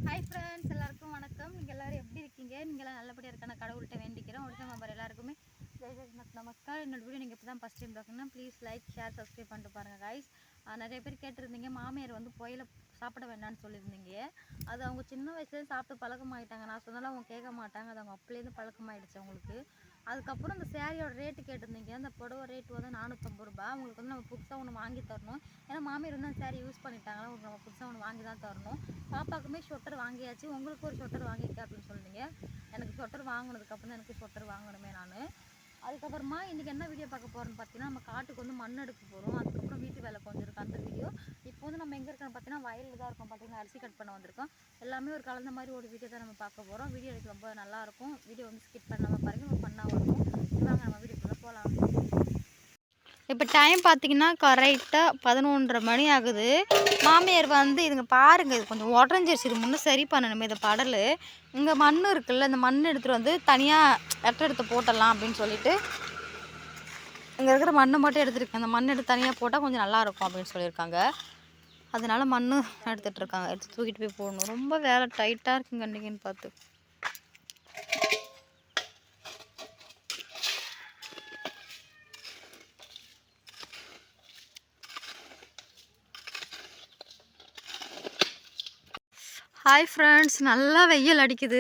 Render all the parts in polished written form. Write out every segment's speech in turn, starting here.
Hi friends, எல்லாருக்கும் வணக்கம். நீங்கள் எல்லோரும் எப்படி இருக்கீங்க? நீங்களாம் நல்லபடியாக இருக்கான கடவுள்கிட்ட வேண்டிக்கிறோம். ஒருத்தர் நம்பர் எல்லாருக்குமே ஜெய் ஜெகநாத் நமஸ்கார். என்னோட வீடியோ நீங்கள் இப்போ தான் ஃபஸ்ட் டைம் பார்க்கணும்னா ப்ளீஸ் லைக், ஷேர், சப்ஸ்கிரைப் பண்ணிட்டு பாருங்கள் கைஸ். நிறைய பேர் கேட்டிருந்தீங்க, மாமியார் வந்து புயல சாப்பிட வேண்டாம்னு சொல்லியிருந்தீங்க. அது அவங்க சின்ன வயசுலேருந்து சாப்பிட்டு பழக்கமாயிட்டாங்க. நான் சொன்னாலும் அவங்க கேட்க மாட்டாங்க. அது அவங்க அப்பலேருந்து பழக்கமாயிடுச்சு அவங்களுக்கு. அதுக்கப்புறம் அந்த சேரீயோட ரேட்டு கேட்டிருந்தீங்க. அந்த புடவை ரேட்டு வந்து 450 ரூபா. அவங்களுக்கு வந்து நம்ம புதுசாக ஒன்று வாங்கி தரணும். ஏன்னா மாமியார் வந்து அந்த சேரீ யூஸ் பண்ணிட்டாங்கன்னா உங்களுக்கு நம்ம புதுசாக ஒன்று வாங்கி தான் தரணும். பாப்பாக்குமே ஸ்வெட்டர் வாங்கியாச்சு. உங்களுக்கு ஒரு ஸ்வெட்டர் வாங்கிக்க அப்படின்னு சொன்னீங்க. எனக்கு ஸ்வெட்டர் வாங்கினதுக்கப்புறம் தான் எனக்கு ஸ்வெட்டர் வாங்கணுமே நான். அதுக்கப்புறமா இன்றைக்கி என்ன வீடியோ பார்க்க போகிறோன்னு பார்த்தீங்கன்னா, நம்ம காட்டுக்கு வந்து மண் எடுக்க போகிறோம். அதுக்கப்புறம் வீட்டு வேலை கொஞ்சம் இருக்குது அந்த வீடியோ. இப்போ வந்து நம்ம எங்கே இருக்கோன்னு பார்த்தீங்கன்னா வயலில் தான் இருக்கோம். பார்த்தீங்கன்னா அரிசி கட் பண்ண வந்திருக்கோம். எல்லாமே ஒரு கலந்த மாதிரி ஒரு வீடியோ தான் நம்ம பார்க்க போகிறோம். வீடியோ எனக்கு ரொம்ப நல்லாயிருக்கும். வீடியோ வந்து ஸ்கிப் பண்ணாமல் பாருங்கள், நம்ம பண்ணால் வரும். வாங்க நம்ம வீடியோக்குள்ளே போகலாம். இப்போ டைம் பார்த்தீங்கன்னா கரெக்டாக 11:30 மணி ஆகுது. மாமியார் வந்து இதுங்க பாருங்கள், இது கொஞ்சம் உடஞ்சிருச்சு, இது முன்னே சரி பண்ணணுமே இந்த படல். இங்கே மண் இருக்குல்ல, இந்த மண் எடுத்துகிட்டு வந்து தனியாக எடுத்து போட்டலாம் அப்படின்னு சொல்லிட்டு இங்கே இருக்கிற மண்ணை மட்டும் எடுத்துருக்கேன். அந்த மண் எடுத்து தனியாக போட்டால் கொஞ்சம் நல்லாயிருக்கும் அப்படின்னு சொல்லியிருக்காங்க. அதனால் மண் எடுத்துகிட்ருக்காங்க. எடுத்து தூக்கிட்டு போய் போடணும். ரொம்ப வேலை டைட்டாக இருக்குங்க இன்றைக்கின்னு பார்த்து. ஹாய் ஃப்ரெண்ட்ஸ், நல்லா வெயில் அடிக்குது.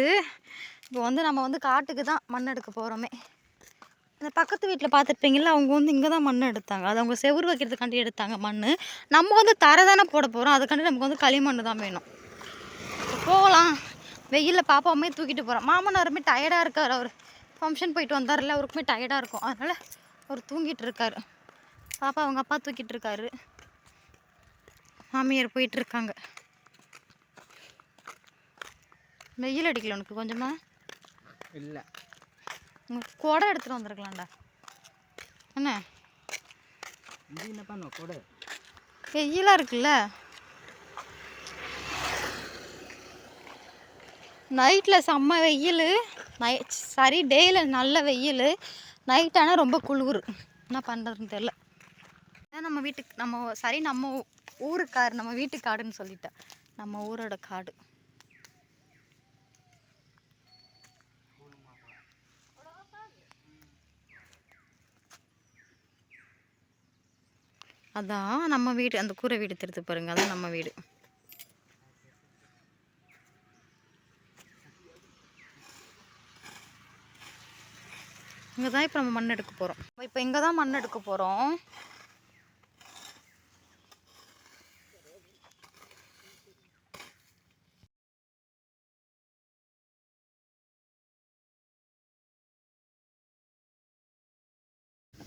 இப்போ வந்து நம்ம வந்து காட்டுக்கு தான் மண் எடுக்க போகிறோமே. இந்த பக்கத்து வீட்டில் பார்த்துருப்பீங்களா, அவங்க வந்து இங்கே தான் மண் எடுத்தாங்க. அது அவங்க செவுரு வைக்கிறதுக்காண்டி எடுத்தாங்க மண். நம்ம வந்து தரை தானே போட போகிறோம், அதுக்காண்டி நமக்கு வந்து களிமண் தான் வேணும். போகலாம். வெயிலில் பாப்பாவுமே தூக்கிட்டு போகிறோம். மாமனாருமே டயர்டாக இருக்கார். அவர் ஃபங்க்ஷன் போயிட்டு வந்தார்ல, அவருக்குமே டயர்டாக இருக்கும். அதனால் அவர் தூங்கிட்டு இருக்கார். பாப்பா அவங்க அப்பா தூக்கிட்டு இருக்காரு. மாமியார் போயிட்டுருக்காங்க. வெயில் அடிக்கல உனக்கு கொஞ்சமா? இல்லை, கொடை எடுத்துகிட்டு வந்துருக்கலாம்டா. என்ன என்ன பண்ண கொடை? வெயிலாக இருக்குல்ல. நைட்டில் செம்ம வெயில். சரி, டேயில் நல்ல வெயில், நைட் ஆனால் ரொம்ப குளிர். என்ன பண்ணுறதுன்னு தெரில. நம்ம வீட்டுக்கு நம்ம ஊருக்காடு, நம்ம வீட்டு காடுன்னு சொல்லிட்டேன். நம்ம ஊரோட காடு. அதான் நம்ம வீடு, அந்த கூரை வீடு திருத்து பாருங்க, அதான் நம்ம வீடு. இங்கே தான் இப்போ நம்ம மண் எடுக்க போகிறோம். இப்போ இங்கே தான் மண் எடுக்க போகிறோம்.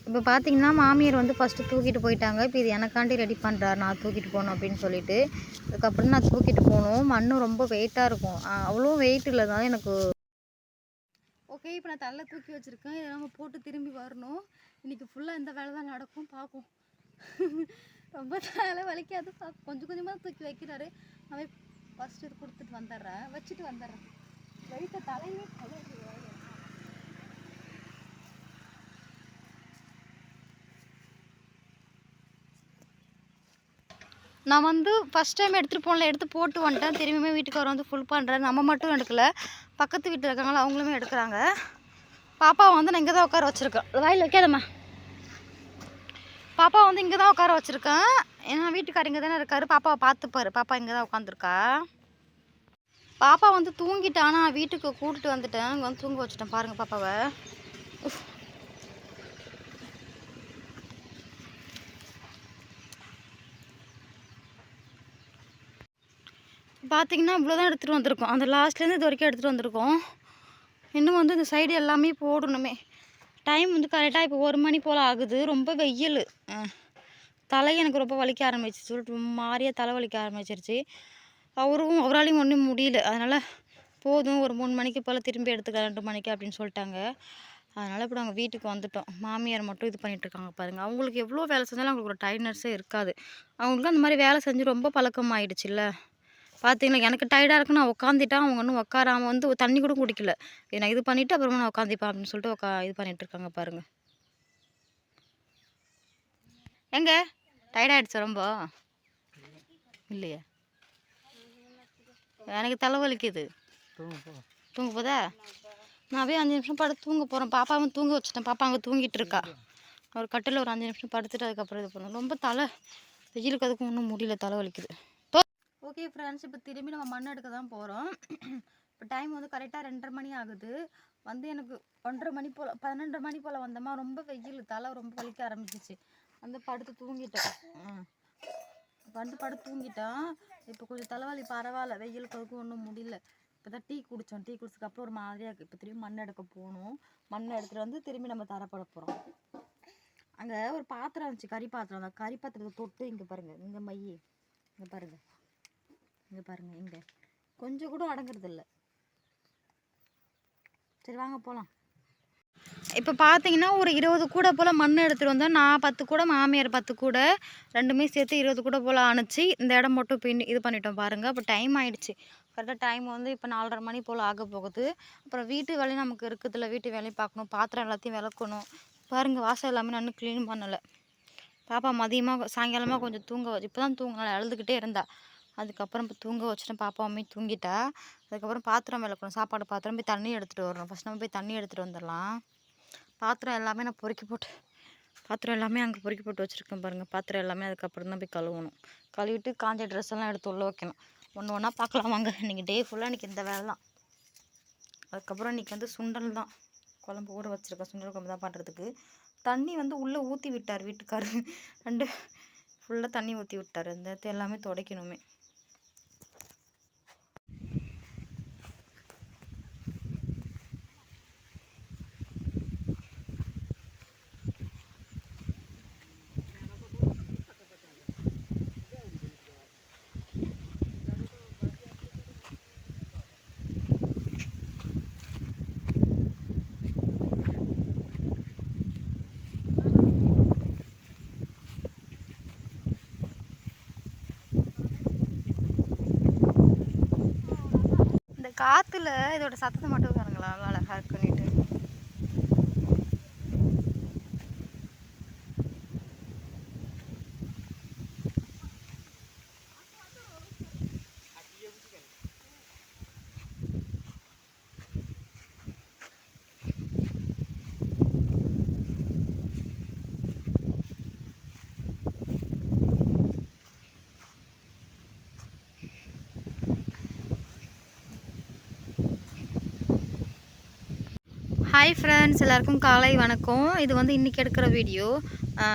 இப்போ பார்த்தீங்கன்னா மாமியார் வந்து ஃபஸ்ட்டு தூக்கிட்டு போயிட்டாங்க. இப்போ இது எனக்காண்டி ரெடி பண்ணுறாரு, நான் தூக்கிட்டு போகணும் அப்படின்னு சொல்லிட்டு. அதுக்கப்புறம் நான் தூக்கிட்டு போகணும். மண் ரொம்ப வெயிட்டாக இருக்கும். அவ்வளோ வெயிட் இல்லை தான் எனக்கு. ஓகே, இப்போ நான் தலை தூக்கி வச்சுருக்கேன். இதை நம்ம போட்டு திரும்பி வரணும். இன்றைக்கி ஃபுல்லாக இந்த வேலை தான் நடக்கும். பார்ப்போம். ரொம்ப தலை வலிக்காது. கொஞ்சம் கொஞ்சமாக தூக்கி வைக்கிறாரு. நான் ஃபஸ்ட்டு இது கொடுத்துட்டு வந்துடுறேன், வச்சுட்டு வந்துடுறேன். வெயிட்டை தலையிலே நான் வந்து ஃபஸ்ட் டைம் எடுத்துகிட்டு போகல, எடுத்து போட்டு வந்துட்டேன். திரும்பியுமே வீட்டுக்கு வர வந்து ஃபுல் பண்ணுறேன். நம்ம மட்டும் எடுக்கலை, பக்கத்து வீட்டில் இருக்காங்களா அவங்களுமே எடுக்கிறாங்க. பாப்பா வந்து நான் இங்கே தான் உட்கார வச்சுருக்கேன். வாயில் வைக்காதம்மா. பாப்பா வந்து இங்கே தான் உட்கார வச்சுருக்கேன். ஏன்னா வீட்டுக்கார் இங்கே தானே இருக்கார். பாப்பாவை பார்த்துப்பார். பாப்பா இங்கே தான் உட்காந்துருக்கா. பாப்பா வந்து தூங்கிட்டான். நான் வீட்டுக்கு கூட்டிட்டு வந்துட்டேன். இங்கே வந்து தூங்க வச்சுட்டேன் பாருங்கள் பாப்பாவை. பார்த்திங்கன்னா இவ்வளோதான் எடுத்துகிட்டு வந்திருக்கோம். அந்த லாஸ்ட்லேருந்து இது வரைக்கும் எடுத்துகிட்டு வந்திருக்கோம். இன்னும் வந்து இந்த சைடு எல்லாமே போடணுமே. டைம் வந்து கரெக்டாக இப்போ 1 மணி போல் ஆகுது. ரொம்ப வெயில். தலை எனக்கு ரொம்ப வலிக்க ஆரம்பிச்சிச்சு. சொல்லிட்டு மாதிரியாக தலை வலிக்க ஆரம்பிச்சிருச்சு. அவராலையும் ஒன்றும் முடியல. அதனால் போதும், ஒரு 3 மணிக்கு போல் திரும்பி எடுத்துக்கலாம், 2 மணிக்கு அப்படின்னு சொல்லிட்டாங்க. அதனால் இப்போ நாங்கள் வீட்டுக்கு வந்துட்டோம். மாமியார் மட்டும் இது பண்ணிகிட்ருக்காங்க பாருங்கள். அவங்களுக்கு எவ்வளோ வேலை செஞ்சாலும் அவங்களுக்கு ஒரு டயர்ட்னஸே இருக்காது. அவங்களுக்கு அந்த மாதிரி வேலை செஞ்சு ரொம்ப பழக்கம் ஆகிடுச்சுல்ல. பார்த்தீங்களா, எனக்கு டயர்டாக இருக்குன்னு நான் உட்காந்துட்டேன். அவங்க இன்னும் உட்காராமல் வந்து தண்ணி கூட குடிக்கல. இதை நான் இது பண்ணிவிட்டு அப்புறமா நான் உட்காந்துப்பேன் அப்படின்னு சொல்லிட்டு இது பண்ணிகிட்ருக்காங்க பாருங்கள். எங்க டயர்டாகிடுச்சு ரொம்ப? இல்லையா? எனக்கு தலைவலிக்குது. தூங்க போதா? நான் அப்படியே 5 நிமிஷம் படுத்து தூங்க போகிறேன். பாப்பாவும் தூங்க வச்சுட்டேன். பாப்பா அங்கே தூங்கிட்டு இருக்கா. ஒரு கட்டில் ஒரு 5 நிமிஷம் படுத்துட்டு அதுக்கப்புறம் இது பண்ணணும். ரொம்ப வெயிலுக்கு அதுக்கும் ஒன்றும் முடியல, தலைவலிக்குது. ஓகே ஃப்ரெண்ட்ஸ், இப்போ திரும்பி நம்ம மண் எடுக்க தான் போகிறோம். இப்போ டைம் வந்து கரெக்டாக 2:30 மணி ஆகுது. வந்து எனக்கு 1:30 மணி போல் 12 மணி போல் வந்தோமா, ரொம்ப வெயில், தலை ரொம்ப வலிக்க ஆரம்பிச்சிச்சு. வந்து படுத்து தூங்கிட்டேன். படுத்து தூங்கிட்டேன். இப்போ கொஞ்சம் தலைவலி பரவாயில்ல, வெயிலுக்கு அதுக்கும் ஒன்றும் முடியல. இப்போ தான் டீ குடித்தோம். டீ குடிச்சதுக்கப்புறம் ஒரு மாதிரியாக இருக்குது. இப்போ திரும்பி மண் எடுக்க போகணும். மண் எடுத்துகிட்டு வந்து திரும்பி நம்ம தரப்பட போகிறோம். அங்கே ஒரு பாத்திரம் இருந்துச்சு, கறி பாத்திரம். அந்த கறி பாத்திரத்தை தொட்டு இங்கே பாருங்கள், இங்கே மைய இங்கே பாருங்கள், இங்கே பாருங்கள், இங்கே கொஞ்சம் கூட அடங்குறதில்ல. சரி வாங்க போகலாம். இப்போ பார்த்தீங்கன்னா ஒரு 20 கூடை போல் மண் எடுத்துகிட்டு வந்தோம். நான் 10 கூடை, மாமியார் 10 கூடை, ரெண்டுமே சேர்த்து 20 கூடை போல் அனுச்சி இந்த இடம் மட்டும் இப்போ இது பண்ணிட்டோம் பாருங்கள். இப்போ டைம் ஆகிடுச்சு. கரெக்டாக டைம் வந்து இப்போ 4:30 மணி போல் ஆக போகுது. அப்புறம் வீட்டு வேலையும் நமக்கு இருக்குதுல்ல, வீட்டு வேலையும் பார்க்கணும், பாத்திரம் எல்லாத்தையும் விளக்கணும். பாருங்கள், வாசல் எல்லாமே நான் க்ளீன் பண்ணலை. பாப்பா மதியமாக சாயங்காலமாக கொஞ்சம் தூங்க வச்சு, இப்போ தான் தூங்கினால, அழுதுகிட்டே இருந்தா. அதுக்கப்புறம் இப்போ தூங்க வச்சுட்டேன். பாப்பாவுமே தூங்கிட்டா. அதுக்கப்புறம் பாத்திரம் விளக்கணும், சாப்பாடு பாத்திரம், போய் தண்ணி எடுத்துகிட்டு வரணும். ஃபஸ்ட் நம்ம போய் தண்ணி எடுத்துகிட்டு வந்துடலாம். பாத்திரம் எல்லாமே நான் பாத்திரம் எல்லாமே அங்கே பொறுக்கி போட்டு வச்சுருக்கேன் பாருங்கள். பாத்திரம் எல்லாமே அதுக்கப்புறம் தான் போய் கழுவணும். கழுவிட்டு காஞ்ச ட்ரெஸ் எல்லாம் எடுத்து உள்ள வைக்கணும். ஒன்று ஒன்றா பார்க்கலாம் வாங்க. இன்றைக்கி டே ஃபுல்லாக இன்றைக்கி இந்த வேலை தான். அதுக்கப்புறம் இன்றைக்கி வந்து சுண்டல் தான் குழம்பு கூட வச்சுருக்கேன். சுண்டல் குழம்பு தான் பண்ணுறதுக்கு. தண்ணி வந்து உள்ளே ஊற்றி விட்டார் வீட்டுக்காரர். 2 ஃபுல்லாக தண்ணி ஊற்றி விட்டார். இந்த இடத்த எல்லாமே துடைக்கணுமே. காற்றுல இதோட சத்தத்தை மட்டும் பாருங்களா, அழகாக இருக்குன்னுட்டு. ஹாய் ஃப்ரெண்ட்ஸ், எல்லாருக்கும் காலை வணக்கம். இது வந்து இன்றைக்கி எடுக்கிற வீடியோ,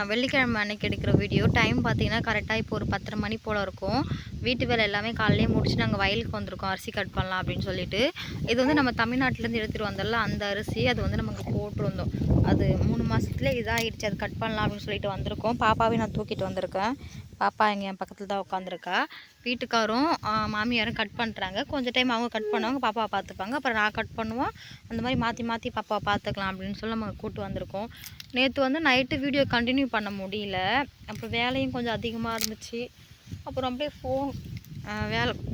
வெள்ளிக்கிழமை அன்றைக்கி எடுக்கிற வீடியோ. டைம் பார்த்திங்கன்னா கரெக்டாக இப்போ ஒரு 10:30 மணி போல் இருக்கும். வீட்டு வேலை எல்லாமே காலையிலே முடிச்சு நாங்கள் வயலுக்கு வந்திருக்கோம், அரிசி கட் பண்ணலாம் அப்படின்னு சொல்லிட்டு. இது வந்து நம்ம தமிழ்நாட்டிலேருந்து எடுத்துகிட்டு வந்தோம்ல, அந்த அரிசி. அது வந்து நமக்கு போட்டிருந்தோம். அது 3 மாதத்துலேயே இதாகிடுச்சு. அது கட் பண்ணலாம் அப்படின்னு சொல்லிட்டு வந்திருக்கோம். பாப்பாவே நான் தூக்கிட்டு வந்திருக்கேன். பாப்பா இங்கே என் பக்கத்தில் தான் உட்காந்துருக்கா. வீட்டுக்காரும் மாமியாரும் கட் பண்ணுறாங்க. கொஞ்சம் டைம் அவங்க கட் பண்ணுவாங்க, பாப்பாவை பார்த்துப்பாங்க. அப்புறம் நான் கட் பண்ணுவோம். அந்த மாதிரி மாற்றி மாற்றி பாப்பாவை பார்த்துக்கலாம் அப்படின்னு சொல்லி நம்ம கூட்டு வந்திருக்கோம். நேற்று வந்து நைட்டு வீடியோ கண்டினியூ பண்ண முடியல. அப்புறம் வேலையும் கொஞ்சம் அதிகமாக இருந்துச்சு. அப்புறம் அப்படியே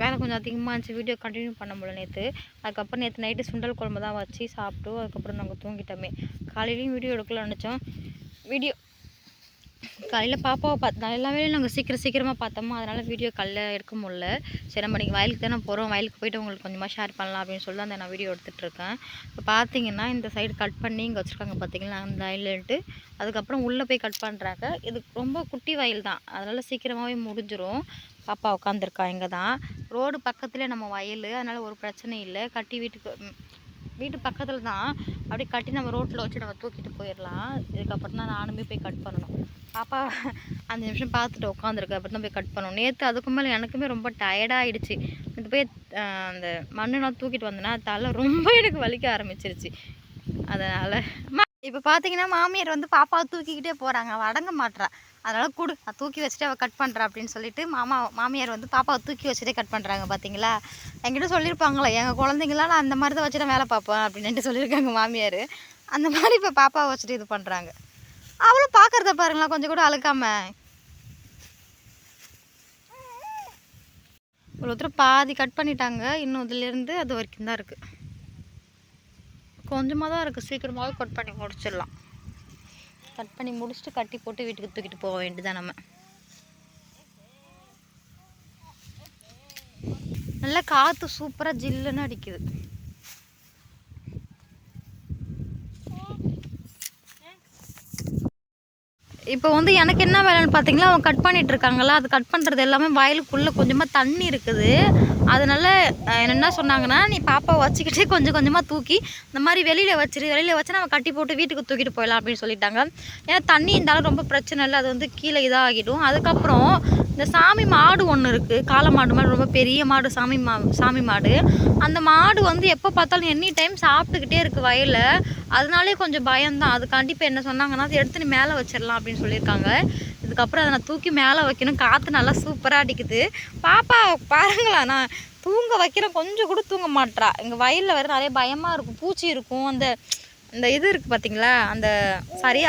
வேலை கொஞ்சம் அதிகமாக இருந்துச்சு, வீடியோ கண்டினியூ பண்ண முடியல நேற்று. அதுக்கப்புறம் நேற்று நைட்டு சுண்டல் குழம்பு தான் வச்சு சாப்பிட்டு அதுக்கப்புறம் நாங்கள் தூங்கிட்டோமே. காலையிலையும் வீடியோ எடுக்கலாம்னு நினச்சோம். காலையில் பாப்பாவை பார்த்தோம். எல்லா வேலையும் நாங்கள் சீக்கிரமாக பார்த்தோமோ, அதனால் வீடியோ காலையில் எடுக்க முடியல. சரி, நம்ம இன்றைக்கி வயலுக்கு தானே போகிறோம், வயலுக்கு போய்ட்டு உங்களுக்கு கொஞ்சமாக ஷேர் பண்ணலாம் அப்படின்னு சொல்லி தான் நான் வீடியோ எடுத்துகிட்ருக்கேன். இப்போ பார்த்தீங்கன்னா இந்த சைடு கட் பண்ணி இங்கே வச்சுருக்காங்க பார்த்தீங்களா, அந்த வயலுன்ட்டு. அதுக்கப்புறம் உள்ளே போய் கட் பண்ணுறாங்க. இது ரொம்ப குட்டி வயல் தான், அதனால் சீக்கிரமாகவே முடிஞ்சிடும். பாப்பா உட்காந்துருக்கா இங்கே தான். ரோடு பக்கத்துலேயே நம்ம வயல், அதனால் ஒரு பிரச்சனை இல்லை. கட்டி வீட்டு பக்கத்தில் தான், அப்படியே கட்டி நம்ம ரோட்டில் வச்சு நம்ம தூக்கிட்டு போயிடலாம். இதுக்கப்புறம் தான் நானுமே போய் கட் பண்ணணும். பாப்பா 5 நிமிஷம் பார்த்துட்டு உட்காந்துருக்கு, அப்புறம் தான் போய் கட் பண்ணணும். நேற்று அதுக்கு மேலே எனக்குமே ரொம்ப டயர்டாகிடுச்சு. இது போய் அந்த மண்ணெலாம் தூக்கிட்டு வந்தேன்னா தலை ரொம்ப எனக்கு வலிக்க ஆரம்பிச்சிருச்சு. அதனால் இப்போ பார்த்தீங்கன்னா மாமியார் வந்து பாப்பாவை தூக்கிக்கிட்டே போகிறாங்க. அவள் அடங்க மாட்றா. அதனால் கொடு, நான் தூக்கி வச்சுட்டு அவள் கட் பண்ணுறா அப்படின்னு சொல்லிட்டு மாமியார் வந்து பாப்பாவை தூக்கி வச்சுட்டே கட் பண்ணுறாங்க. பார்த்தீங்களா, என்கிட்ட சொல்லியிருப்பாங்களே, எங்கள் குழந்தைங்களாம் நான் அந்த மாதிரி தான் வச்சு நான் வேலை பார்ப்பேன் அப்படின்ட்டு சொல்லியிருக்காங்க மாமியார். அந்த மாதிரி இப்போ பாப்பாவை வச்சுட்டு இது பண்ணுறாங்க. அவளும் பார்க்குறத பாருங்களா, கொஞ்சம் கூட அழுக்காம. ஒருத்தர் பாதி கட் பண்ணிட்டாங்க, இன்னும் இதுலேருந்து அது வரைக்கும் தான் இருக்குது. கொஞ்சமாக தான் இருக்குது, சீக்கிரமாகவே கட் பண்ணி முடிச்சிடலாம். கட் பண்ணி முடிச்சுட்டு கட்டி போட்டு வீட்டுக்கு தூக்கிட்டு போக வேண்டியதான் நம்ம. நல்லா காற்று சூப்பராக ஜில்லுன்னு அடிக்குது. இப்போ வந்து எனக்கு என்ன வேலைன்னு பார்த்தீங்கன்னா, அவங்க கட் பண்ணிட்டு இருக்காங்களா, அது கட் பண்ணுறது எல்லாமே வயலுக்குள்ளே கொஞ்சமாக தண்ணி இருக்குது. அதனால என்ன சொன்னாங்கன்னா, நீ பாப்பாவை வச்சுக்கிட்டு கொஞ்சம் கொஞ்சமாக தூக்கி இந்த மாதிரி வெளியில் வச்சு நம்ம கட்டி போட்டு வீட்டுக்கு தூக்கிட்டு போயிடலாம் அப்படின்னு சொல்லிட்டாங்க. ஏன்னா தண்ணி இருந்தாலும் ரொம்ப பிரச்சனை இல்லை, அது வந்து கீழே இதாகிடும். அதுக்கப்புறம் இந்த சாமி மாடு ஒன்று இருக்குது, காளை மாடு மாதிரி ரொம்ப பெரிய மாடு, சாமி மாடு. அந்த மாடு வந்து எப்போ பார்த்தாலும் எனி டைம் சாப்பிட்டுக்கிட்டே இருக்குது வயலில். அதனாலே கொஞ்சம் பயம்தான். அதுக்காண்டி இப்போ என்ன சொன்னாங்கன்னா, அதை எடுத்து நீ மேலே வச்சிடலாம் அப்படின்னு சொல்லியிருக்காங்க. இதுக்கப்புறம் அதை நான் தூக்கி மேலே வைக்கணும். காற்று நல்லா சூப்பராக அடிக்குது. பாப்பா பாருங்களா, நான் தூங்க வைக்கிறேன், கொஞ்சம் கூட தூங்க மாட்றா. எங்கள் வயலில் வேறு நிறைய பயமாக இருக்கும், பூச்சி இருக்கும். அந்த இது இருக்குது பார்த்தீங்களா, அந்த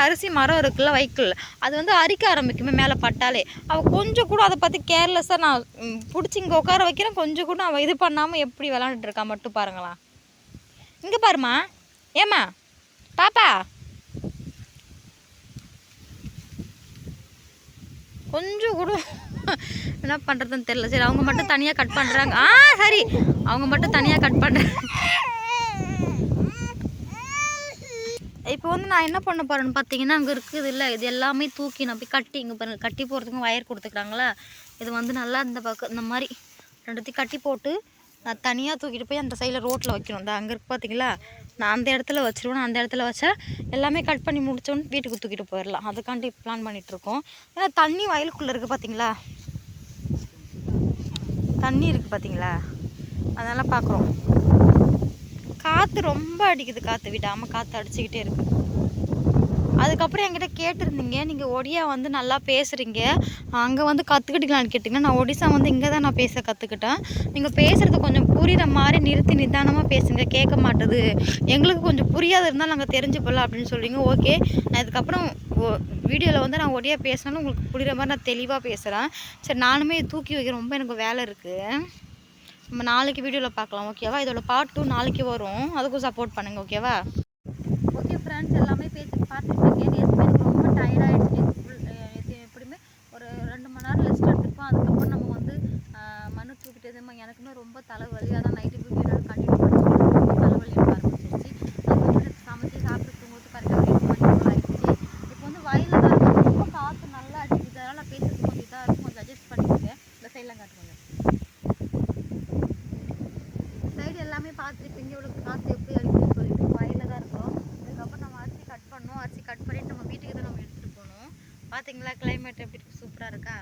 அரிசி மரம் இருக்குல்ல வைக்கல், அது வந்து அரிக்க ஆரம்பிக்குமே மேலே பட்டாலே. அவள் கொஞ்சம் கூட அதை பற்றி கேர்லெஸ்ஸாக நான் பிடிச்சி இங்கே உட்கார வைக்கிறேன், கொஞ்சம் கூட அவள் இது பண்ணாமல் எப்படி விளாண்டுட்டு இருக்கா மட்டும் பாருங்களா. இங்கே பாருமா, ஏம்மா பாப்பா, கொஞ்சம் கூட என்ன பண்ணுறதுன்னு தெரியல. சரி, அவங்க மட்டும் தனியாக கட் பண்ணுறாங்க. சரி, அவங்க மட்டும் தனியாக கட் பண்ணுறாங்க. இப்போ வந்து நான் என்ன பண்ண போகிறேன்னு பார்த்தீங்கன்னா, அங்கே இருக்குது இல்லை, இது எல்லாமே தூக்கி நான் போய் கட்டி, இங்கே பாருங்கள், கட்டி போகிறதுக்கும் வயர் கொடுத்துக்கிறாங்களா, இது வந்து நல்லா இந்த பக்கம் இந்த மாதிரி ரெண்டுத்தையும் கட்டி போட்டு நான் தனியாக தூக்கிட்டு போய் அந்த சைடில் ரோட்டில் வைக்கணும். இந்த அங்கே இருக்குது பார்த்தீங்களா, நான் அந்த இடத்துல வச்சுருவேன். அந்த இடத்துல வச்சா எல்லாமே கட் பண்ணி முடிச்சோன்னு வீட்டுக்கு தூக்கிட்டு போயிடலாம். அதுக்காண்டி பிளான் பண்ணிகிட்ருக்கோம். ஏன்னா தண்ணி வயலுக்குள்ளே இருக்குது பார்த்தீங்களா, தண்ணி இருக்குது பார்த்தீங்களா, அதெல்லாம் பார்க்குறோம். காற்று ரொம்ப அடிக்குது, காற்று விடாமல் காற்று அடிச்சுக்கிட்டே இருக்குது. அதுக்கப்புறம் என்கிட்ட கேட்டிருந்தீங்க, நீங்கள் ஒடியா வந்து நல்லா பேசுகிறீங்க, அங்கே வந்து கற்றுக்கிட்டீங்களான்னு கேட்டிங்கன்னா, நான் ஒடிசா வந்து இங்கே தான் நான் பேச கற்றுக்கிட்டேன். நீங்கள் பேசுகிறது கொஞ்சம் புரிகிற மாதிரி நிறுத்தி நிதானமாக பேசுங்க, கேட்க மாட்டுது, எங்களுக்கு கொஞ்சம் புரியாத இருந்தால் நாங்கள் தெரிஞ்சுப்போல அப்படின்னு சொல்லிங்க. ஓகே, நான் இதுக்கப்புறம் வீடியோவில் வந்து நான் ஒடியா பேசினாலும் உங்களுக்கு புரிகிற மாதிரி நான் தெளிவாக பேசுகிறேன். சரி, நானுமே தூக்கி வைக்கிறேன், ரொம்ப எனக்கு வேலை இருக்குது. நம்ம நாளைக்கு வீடியோவில் பார்க்கலாம், ஓகேவா. இதோட பார்ட் 2 நாளைக்கு வரும், அதுக்கும் சப்போர்ட் பண்ணுங்கள், ஓகேவா. ஓகே ஃப்ரெண்ட்ஸ், எல்லாமே பார்த்துட்டு நேற்றுமே எனக்கு ரொம்ப டயர்டாகிடுச்சு. எப்படியுமே ஒரு 2 மணி நேரம் ரெஸ்ட் எடுத்துருப்போம். அதுக்கப்புறம் நம்ம வந்து மண்ணு தூக்கிட்டதுமா எனக்குமே ரொம்ப தலைவலி. அதான் நைட்டு வீடியோ கண்டினியூ பண்ணி ரொம்ப தலைவலி எடுக்க ஆரம்பிச்சிருச்சு. அதுக்கப்புறம் சமைச்சு சாப்பிட்டு தூங்குறது கரெக்டாக 8 மணி போல் ஆகிடுச்சு. இப்போ வந்து வயலில் தான் ரொம்ப காற்று நல்லா அடிக்குது, அதனால் நான் பேசுறது கொஞ்சம் இதாக இருக்கும், கொஞ்சம் அட்ஜஸ்ட் பண்ணிக்கோங்க. இந்த சைடெலாம் காட்டுவாங்க, சைடு எல்லாமே பார்த்துருப்பீங்க இவ்வளோ காற்று எப்படி அடிக்குதுன்னு சொல்லிட்டு. வயலில் தான் இருக்கோம். அதுக்கப்புறம் நம்ம அரிசி கட் பண்ணோம், அரிசி கட் பண்ணிவிட்டு நம்ம வீட்டுக்கு தான் நம்ம எடுத்துகிட்டு போகணும். பார்த்தீங்களா கிளைமேட் எப்படி இருக்குது, சூப்பராக இருக்கா.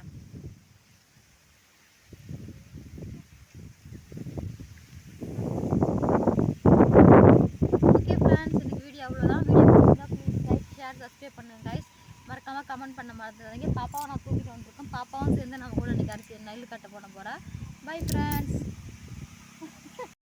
ஓகே ஃப்ரெண்ட்ஸ், இன்னைக்கு வீடியோ அவ்வளோதான். வீடியோ பிடிச்சிருந்தா ப்ளீஸ் லைக், ஷேர், சப்ஸ்கிரைப் பண்ணுங்கள் கைஸ். மறக்காமல் கமெண்ட் பண்ண மறந்துடாதீங்க. பாப்பாவை நான் தூக்கிட்டு வந்துருக்கேன், பாப்பாவும் சேர்ந்து நம்ம கூட இன்றைக்கி அரிசி நெல் கட்ட போட போகிறேன். Bye friends.